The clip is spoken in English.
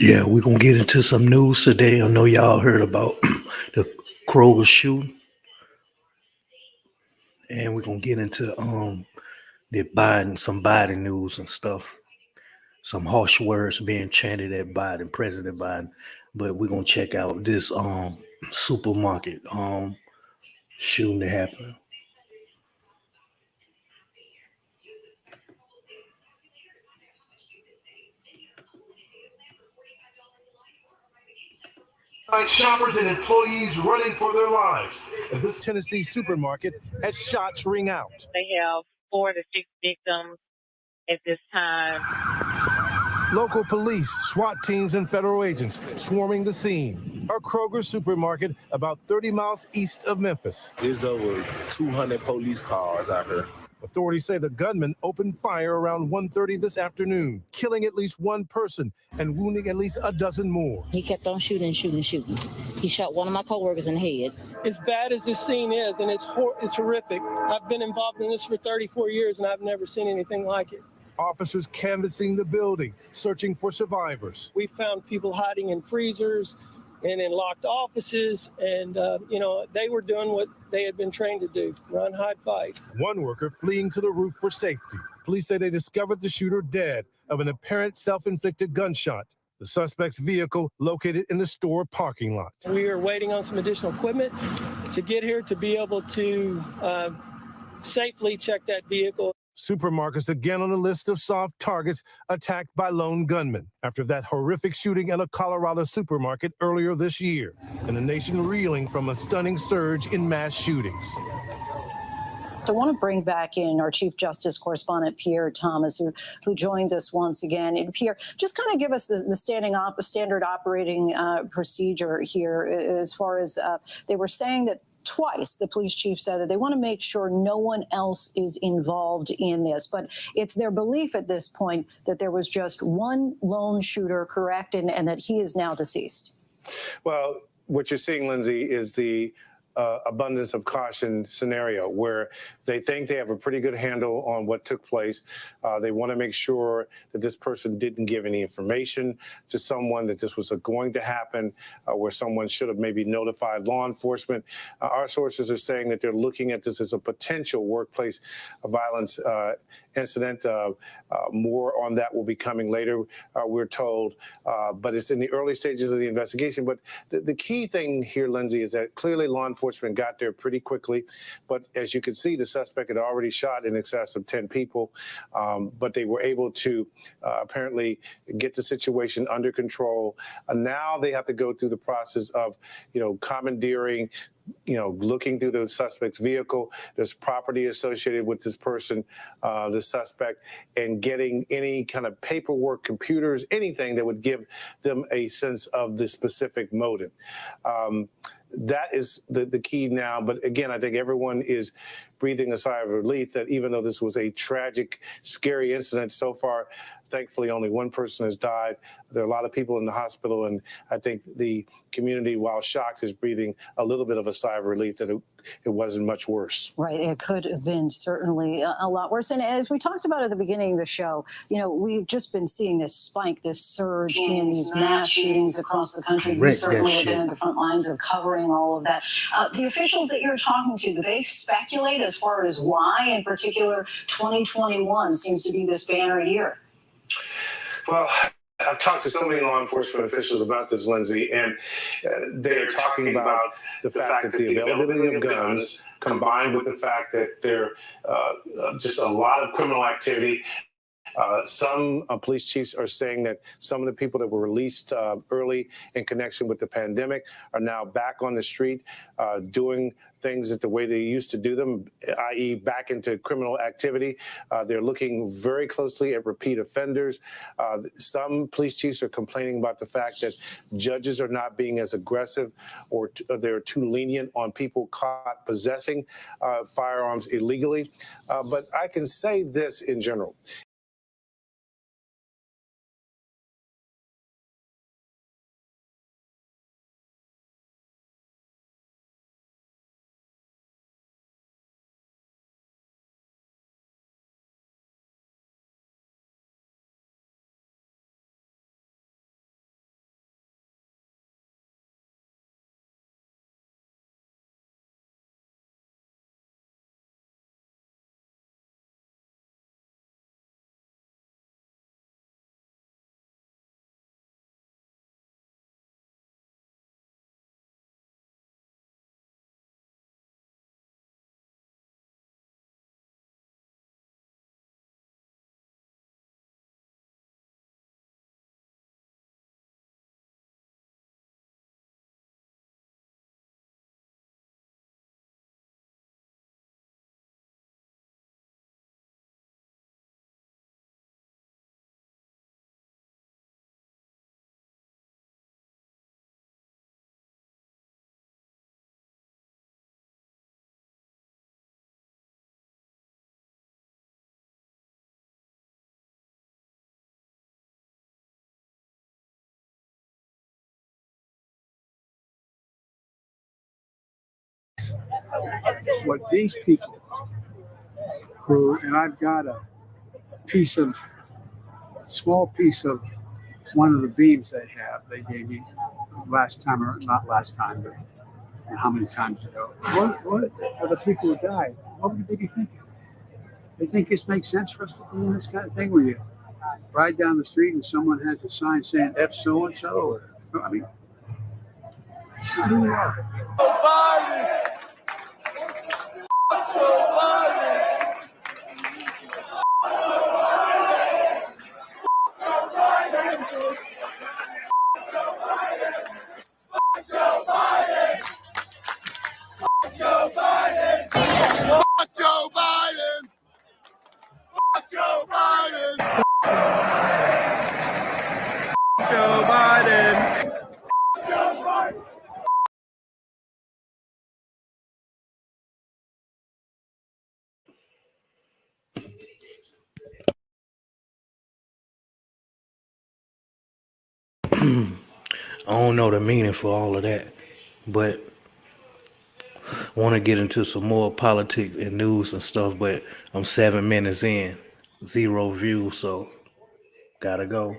Yeah, we're gonna get into some news today. I know y'all heard about the Kroger shooting, and we're gonna get into the Biden news and stuff. Some harsh words being chanted at Biden, President Biden. But we're gonna check out this supermarket shooting that happened. Shoppers and employees running for their lives. This Tennessee supermarket as shots ring out. They have 4 to 6 victims at this time. Local police, SWAT teams, and federal agents swarming the scene. A Kroger supermarket about 30 miles east of Memphis. There's over 200 police cars out here. Authorities say the gunman opened fire around 1:30 this afternoon, killing at least one person and wounding at least a dozen more. He kept on shooting. He shot one of my coworkers in the head. As bad as this scene is, and it's horrific, I've been involved in this for 34 years, and I've never seen anything like it. Officers canvassing the building, searching for survivors. We found people hiding in freezers and in locked offices, and, they were doing what they had been trained to do, run, hide, fight. One worker fleeing to the roof for safety. Police say they discovered the shooter dead of an apparent self-inflicted gunshot. The suspect's vehicle located in the store parking lot. We are waiting on some additional equipment to get here to be able to safely check that vehicle. Supermarkets again on the list of soft targets attacked by lone gunmen after that horrific shooting at a Colorado supermarket earlier this year, and the nation reeling from a stunning surge in mass shootings. I want to bring back in our Chief Justice correspondent, Pierre Thomas, who joins us once again. And Pierre, just kind of give us the standard operating procedure here as far as they were saying that twice the police chief said that they want to make sure no one else is involved in this. But it's their belief at this point that there was just one lone shooter, correct, and that he is now deceased. Well, what you're seeing, Lindsay, is the abundance of caution scenario where they think they have a pretty good handle on what took place. They want to make sure that this person didn't give any information to someone, that this was going to happen, where someone should have maybe notified law enforcement. Our sources are saying that they're looking at this as a potential workplace violence incident. More on that will be coming later, we're told. But it's in the early stages of the investigation. But the key thing here, Lindsay, is that clearly law enforcement got there pretty quickly. But as you can see, the suspect had already shot in excess of 10 people. But they were able to apparently get the situation under control. Now they have to go through the process of, commandeering, looking through the suspect's vehicle. There's property associated with this person, the suspect, and getting any kind of paperwork, computers, anything that would give them a sense of the specific motive. That is the key now. But again, I think everyone is breathing a sigh of relief that even though this was a tragic, scary incident so far, thankfully, only one person has died. There are a lot of people in the hospital, and I think the community, while shocked, is breathing a little bit of a sigh of relief that it wasn't much worse. Right. It could have been certainly a lot worse. And as we talked about at the beginning of the show, we've just been seeing this spike, this surge in these mass shootings across the country. We certainly have been in the front lines of covering all of that. The officials that you're talking to, do they speculate as far as why, in particular, 2021 seems to be this banner year? Well, I've talked to so many law enforcement officials about this, Lindsay, and they're talking about the fact that the availability of guns combined with the fact that there just a lot of criminal activity. Some police chiefs are saying that some of the people that were released early in connection with the pandemic are now back on the street doing things the way they used to do them, i.e. back into criminal activity. They're looking very closely at repeat offenders. Some police chiefs are complaining about the fact that judges are not being as aggressive or they're too lenient on people caught possessing firearms illegally. But I can say this in general. what these people who, and I've got a small piece of one of the beams they gave me last time, or not last time, but how many times ago. What are the people who died? What would they be thinking? They think this makes sense for us to do this kind of thing where you ride down the street and someone has a sign saying F so and so, or I mean, who you are. I don't know the meaning for all of that, but want to get into some more politics and news and stuff, but I'm 7 minutes in, 0 views, so gotta go.